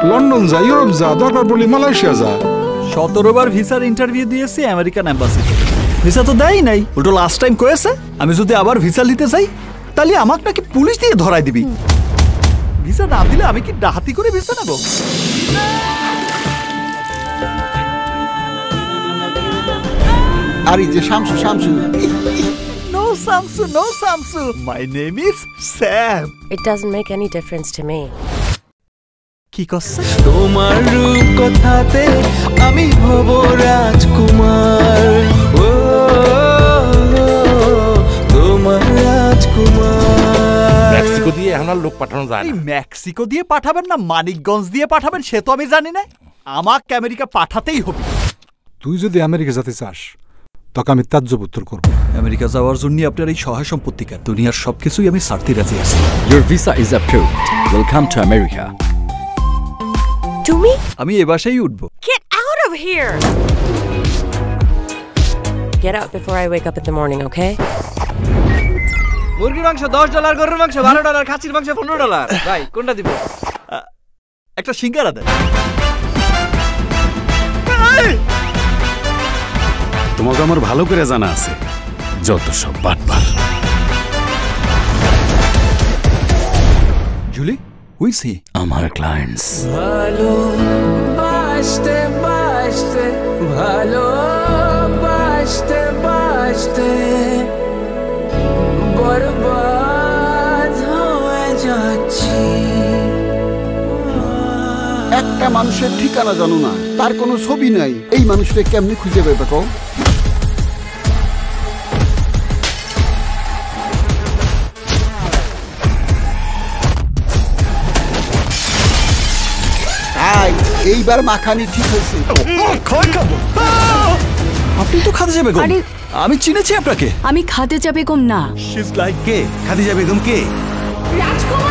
London যা, Europe যা, দরকার পড়লে মালয়েশিয়া যা। 17 বার ভিসার ইন্টারভিউ দিয়েছি আমেরিকান এম্বাসিতে, ভিসা তো দেয় নাই। ওটা লাস্ট টাইম কয়েছে আমি যদি আবার ভিসা নিতে চাই তাহলে আমাকে নাকি পুলিশ দিয়ে ধরাই দিবি। ভিসা না দিলে আমি কি ডাহাতি করে ভিসা নেব? আরে যে Shamsu Shamsu No Samsu, no Samsu. My name is Sam. It doesn't make any difference to me. কি করছে? তোমার রূপ কথাতে আমি হব রাজকুমার, ও তোমার রাজকুমার। মেক্সিকো দিয়ে এখন আর লোক পাঠানো যায় না। মেক্সিকো দিয়ে পাঠাবেন না মানিকগঞ্জ দিয়ে পাঠাবেন সে তো আমি জানি না, আমাকে আমেরিকা পাঠাতেই হবে। তুই যদি আমেরিকা যেতে চাস তোকে আমি তাজ্জব উত্তর করব। আমেরিকা যাওয়ার জন্য আপনার এই সহায় সম্পত্তিকা দুনিয়ার সবকিছুই আমি ছাড়তে রাজি আছি। Your visa is approved. Welcome to America. তুমি? আমি এ বাসায় উঠবো। Get out of here! Get out before I wake up in the morning, okay? মুরগির মাংস $10, গরুর মাংস $12, খাসির মাংস $15। ভাই কোনটা দিব? একটা সিঙ্গারা দেন। তোমাকে আমার ভালো করে জানা আছে যত সব বাটপার। Julie, who is he? আমার clients. ভালো বাসতে বাসতে ভালো বাসতে বাসতে বরবাদ হয়ে যাচ্ছি। একটা মানুষের ঠিকানা জানো না, তার কোনো ছবি নাই, এই মানুষটা কেমনি খুঁজে পেবে কও? এইবার মাখানি ঠিক হয়েছে। আপনি তো খাদিজা বেগম। আমি চিনেছি আপনাকে। আমি খাদিজা বেগম না। She's like কে খাদিজা বেগম কে? রাজকুমার